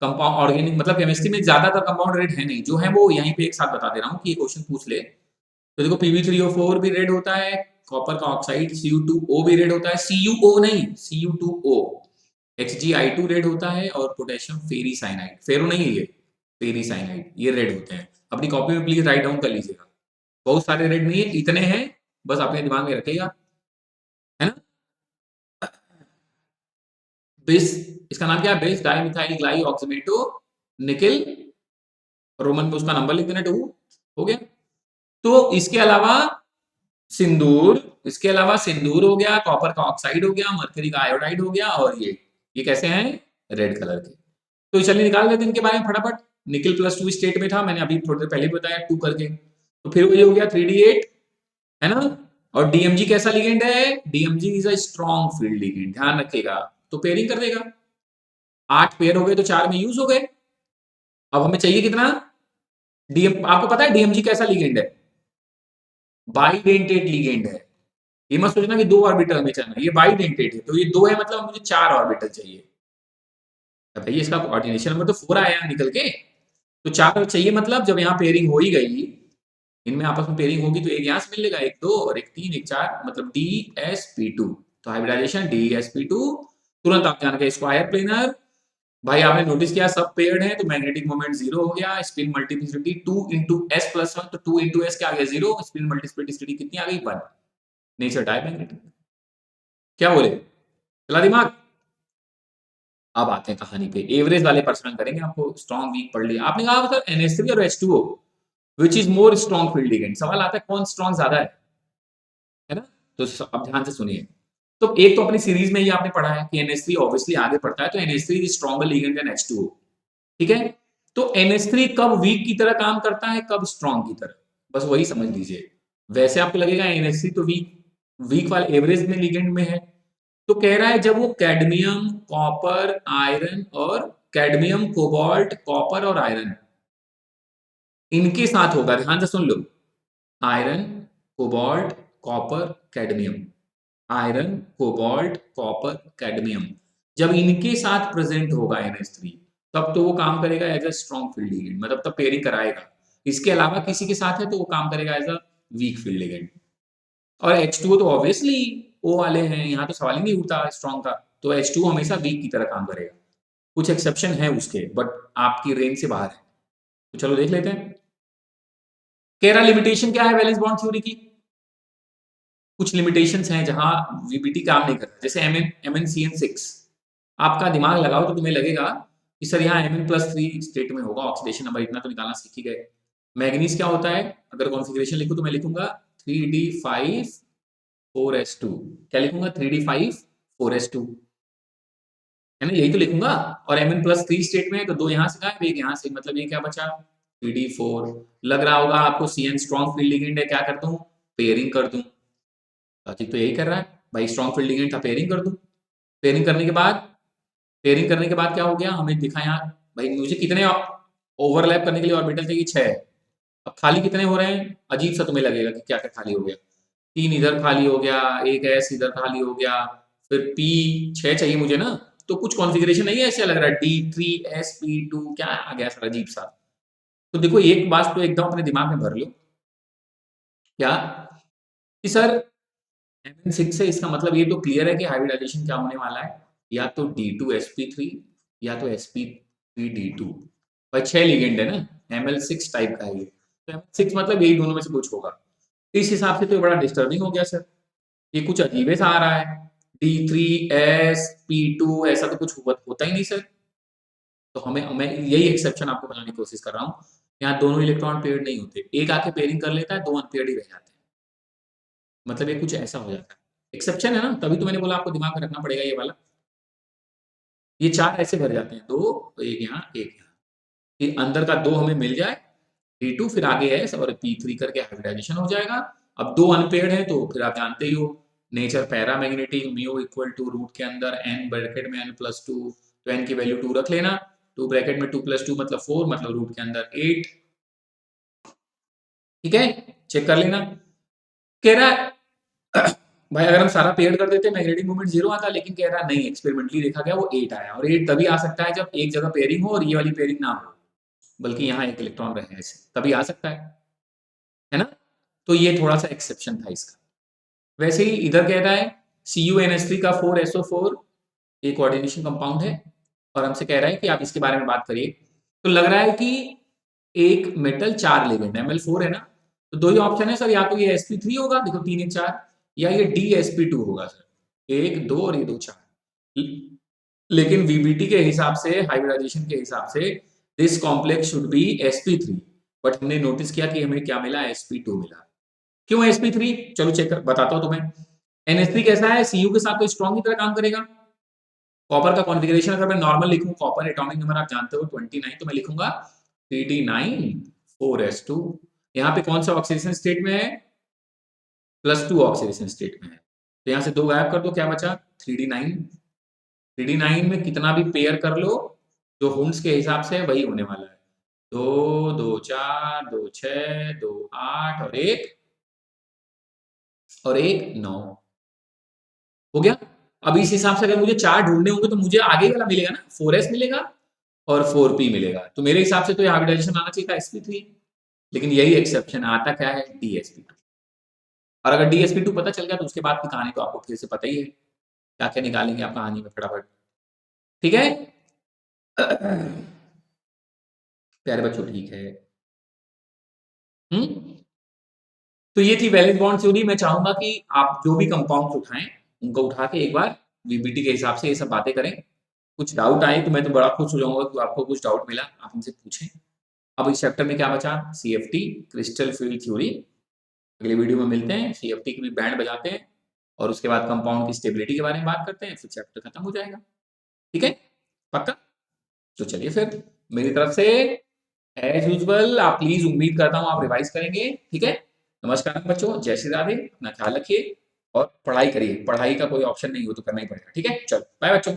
कंपाउंड ऑर्गेनिक मतलब केमिस्ट्री में ज्यादातर कंपाउंड रेड है नहीं, जो है वो यहीं पे एक साथ बता दे रहा हूँ कि ये क्वेश्चन पूछ ले। तो देखो Pb3O4 भी रेड होता है, कॉपर का ऑक्साइड Cu2O भी रेड होता है, Cuo नहीं, Cu2O, HgI2 रेड होता है, और पोटेशियम फेरी साइनाइड, फेरो नहीं है ये, फेरी साइनाइड, ये रेड होते हैं। अपनी कॉपी में प्लीज राइट डाउन कर लीजिएगा, बहुत सारे रेड नहीं है, इतने हैं, बस अपने दिमाग में रखिएगा, है ना? बेस, इसका नाम क्या है? बेस डाइमिथाइल ग्लाइऑक्सीमेटो निकिल, रोमन में उसका नंबर लिख देना 2, हो गया। तो इसके अलावा सिंदूर, इसके अलावा सिंदूर हो गया, कॉपर का ऑक्साइड हो गया, मरकरी का आयोडाइड हो गया, और ये कैसे हैं? रेड कलर के। तो चलिए निकाल लेते हैं इनके बारे में फटाफट। निकिल +2 स्टेट में था, मैंने अभी थोड़ी देर पहले बताया 2 करके, तो फिर वही हो गया 3D8, है ना? और डीएमजी कैसा लिगेंड है? DMG is a strong field ligand, ध्यान रखिएगा। तो पेयरिंग कर देगा, 8 पेयर हो गए तो 4 में यूज हो गए। अब हमें चाहिए कितना? डीएम, आपको पता है डीएमजी कैसा लिगेंड है? बाइडेंटेट लिगेंड है। ये मत सोचना कि 2 ऑर्बिटल में चलना, ये बाइडेंटेट है, तो ये 2 है मतलब मुझे 4 ऑर्बिटल चाहिए। अब भैया इसका कोऑर्डिनेशन नंबर तो 4 आया निकल के, तो 4 चाहिए, मतलब जब यहाँ पेयरिंग हो ही गई, इनमें आपस में पेयरिंग होगी, तो एक यहाँ से मिलेगा, एक 2 और एक 3, एक 4, मतलब DsP2। तो हाइब्रिडाइजेशन DsP2, तुरंत आप जान गए स्क्वायर प्लेनर। भाई आपने नोटिस किया सब पेयर्ड है, तो मैग्नेटिक मोमेंट 0 हो गया, spin multiplicity 2 into S plus 1, तो 2 इंटू एस क्या आ गया? 0, स्पिन मल्टीप्लिसिटी कितनी आ गई? 1। Nature diamagnetic. क्या बोले? चला दिमाग? अब आते हैं कहानी पे, एवरेज वाले पर्सन करेंगे, आपको स्ट्रॉन्ग वीक पढ़ लिया आपने, कहा सर NH3 और H2O which is more strong field ligand. सवाल आता है कौन स्ट्रॉन्ग ज्यादा है ना? तो अब ध्यान से सुनिए। तो एक तो अपनी सीरीज में ही आपने पढ़ा है कि NH3 ऑब्वियसली आगे पढ़ता है, तो NH3 is stronger ligand then H2O, ठीक है? तो NH3 कब वीक की तरह काम करता है, कब स्ट्रॉन्ग की तरह, बस वही समझ लीजिए। वैसे आपको लगेगा NH3 तो वीक, वीक वाले एवरेज में लिगेंड में है, तो कह रहा है जब वो कैडमियम, कॉपर, आयरन, और कैडमियम, कोबाल्ट, कॉपर और आयरन इनके साथ होगा, ध्यान से सुन लो, iron, cobalt, copper, cadmium, iron, cobalt, copper, cadmium, जब इनके साथ प्रेजेंट होगा NH3, तब तो वो काम करेगा as a strong field ligand, मतलब तब पेयरिंग कराएगा। इसके अलावा किसी के साथ है तो वो काम करेगा as a weak field ligand. और H2O तो ऑब्वियसली O वाले हैं, यहाँ तो सवाल ही नहीं उठता स्ट्रॉन्ग का, तो H2O हमेशा वीक की तरह काम करेगा। कुछ एक्सेप्शन है उसके, बट आपकी रेंज से बाहर है। तो चलो देख लेते हैं। कह रहा लिमिटेशन क्या है वैलेंस बॉन्ड थ्योरी की? कुछ लिमिटेशंस हैं जहां वीबीटी काम नहीं करता, जैसे MnCN6 आपका दिमाग लगाओ तो तुम्हें लगेगा कि सर यहाँ Mn+3 स्टेट में होगा, ऑक्सीडेशन नंबर इतना तो निकालना सीख ही गए। मैग्नीज क्या होता है, अगर कॉन्फ़िगरेशन लिखूं तो मैं लिखूंगा 3d5 4s2, क्या लिखूंगा 3d5 4s2, है ना, यही तो लिखूंगा। और Mn+3 स्टेट में है तो 2 यहाँ से गायब, 1 यहाँ से, मतलब ये क्या बचा 3d4। लग रहा होगा आपको CN स्ट्रॉन्ग फील्ड लिगेंड है, क्या कर दूं, पेयरिंग कर दूं। लॉजिक तो यही कर रहा है भाई, स्ट्रॉन्ग फील्ड लिगेंड था, पेयरिंग कर दूं। पेयरिंग करने के बाद क्या हो गया, हमें दिखा यहाँ भाई मुझे कितने ओवरलैप करने के लिए ऑर्बिटल चाहिए, 6। अब खाली कितने हो रहे हैं, अजीब सा तुम्हें लगेगा कि क्या क्या खाली हो गया, 3 इधर खाली हो गया, एक S इधर खाली हो गया, फिर P 6 चाहिए मुझे ना, तो कुछ कॉन्फ़िगरेशन नहीं है, ऐसा लग रहा है D3SP2 क्या आ गया सर अजीब सा। तो देखो एक बात तो एकदम अपने दिमाग में भर लो, क्या कि सर Mn6 से इसका मतलब ये तो क्लियर है कि हाइब्रिडाइजेशन क्या होने वाला है, या तो D2sp3 या तो sp3d2। भाई 6 लिगेंड है ना, Ml6 टाइप का है ये, तो Ml6 मतलब यही दोनों में से कुछ होगा। इस हिसाब से तो बड़ा डिस्टर्बिंग हो गया सर, ये कुछ अजीब सा आ रहा है, D3sp2 ऐसा तो कुछ होता ही नहीं सर। तो मैं यही एक्सेप्शन आपको बताने की कोशिश कर रहा हूँ, यहाँ दोनों इलेक्ट्रॉन पेयर्ड नहीं होते, एक आके पेयरिंग कर लेता है, 2 अनपेयर्ड ही रह जाते हैं, मतलब ये कुछ ऐसा हो जाता है, एक्सेप्शन है ना, तभी तो मैंने बोला आपको दिमाग में रखना पड़ेगा ये वाला। ये 4 ऐसे भर जाते हैं, 2 एक यहाँ एक यहाँ, कि अंदर का 2 हमें मिल जाए D2, फिर आगे S और P3 करके हाइब्रिडाइजेशन हो जाएगा। अब 2 अनपेयर्ड है तो फिर आप जानते ही हो nature paramagnetic, mu equal to root के अंदर n ब्रैकेट में n+2, तो n की वैल्यू 2 रख लेना, 2 ब्रैकेट में 2+2 मतलब 4, मतलब रूट के अंदर 8, ठीक है, चेक कर लेना। कह रहा है भाई अगर हम सारा पेयर्ड कर देते मैग्नेटिक मोमेंट 0 आता, लेकिन कह रहा नहीं, एक्सपेरिमेंटली देखा गया वो 8 आया, और 8 तभी आ सकता है जब एक जगह पेयरिंग हो और ये वाली पेयरिंग ना हो, बल्कि यहाँ एक इलेक्ट्रॉन रहे, ऐसे तभी आ सकता है ना। तो ये थोड़ा सा एक्सेप्शन था इसका। वैसे ही इधर कह रहा है CuNH3 का 4SO4 एक कोऑर्डिनेशन कंपाउंड है, और हमसे कह रहा है कि आप इसके बारे में बात करिए। तो लग रहा है कि एक मेटल 4 लिगेंड Ml4 है ना, तो 2 ही ऑप्शन है सर, या तो ये sp3 होगा, देखो 3 1 4, या ये DsP2 होगा सर, 1 2 और ये 2 4। लेकिन VBT के हिसाब से, हाइब्रिडाइजेशन के हिसाब से this complex should be sp3, but हमने नोटिस किया कि हमें क्या मिला, sp2 मिला। क्यों sp3, चलो चेक कर बताता हूं तुम्हें। NH3 कैसा है, Cu के साथ तो स्ट्रॉन्ग की तरह काम करेगा। कॉपर का कॉन्फ़िगरेशन अगर मैं नॉर्मल लिखूं, कॉपर एटॉमिक नंबर आप जानते हो 29, तो मैं लिखूंगा 3d9 4s2। यहाँ पे कौन सा ऑक्सीडेशन स्टेट में है, +2 ऑक्सीडेशन स्टेट में है, तो यहाँ से 2 गायब कर दो, क्या बचा 3d9। 3d9 में कितना भी पेयर कर लो, जो हुंड्स के हिसाब से वही होने वाला है, 2 2 4 2 6 2 8 और एक 9 हो गया। अब इस हिसाब से अगर मुझे 4 ढूंढने होंगे तो मुझे आगे वाला मिलेगा ना, 4s मिलेगा और 4p मिलेगा, तो मेरे हिसाब से तो ये हाइब्रिडाइजेशन आना चाहिए था sp3, लेकिन यही एक्सेप्शन आता क्या है, dsp2। और अगर dsp2 पता चल गया तो उसके बाद की कहानी तो आपको फिर से पता ही है, क्या क्या निकालेंगे आप कहानी में फटाफट, ठीक है। प्यारे बच्चों ठीक है, तो ये थी वैलेंस बॉन्ड थ्योरी। मैं चाहूंगा कि आप जो भी कंपाउंड्स उठाएं उनको उठा के एक बार वीबीटी के हिसाब से ये सब बातें करें, कुछ डाउट आए तो मैं तो बड़ा खुश हो जाऊंगा कि आपको कुछ डाउट मिला, आप हमसे पूछें। अब इस चैप्टर में क्या बचा, CFT क्रिस्टल फील्ड थ्योरी। अगले वीडियो में मिलते हैं, CFT की भी बैंड बजाते हैं, और उसके बाद कंपाउंड की स्टेबिलिटी के बारे में बात करते हैं, फिर चैप्टर खत्म हो जाएगा, ठीक है, पक्का। तो चलिए फिर मेरी तरफ से एज यूजुअल, आप प्लीज, उम्मीद करता हूँ आप रिवाइज करेंगे, ठीक है। नमस्कार बच्चों, जय श्री राधे, अपना ख्याल रखिए और पढ़ाई करिए, पढ़ाई का कोई ऑप्शन नहीं हो तो करना ही पड़ेगा, ठीक है। चलो बाय बच्चों।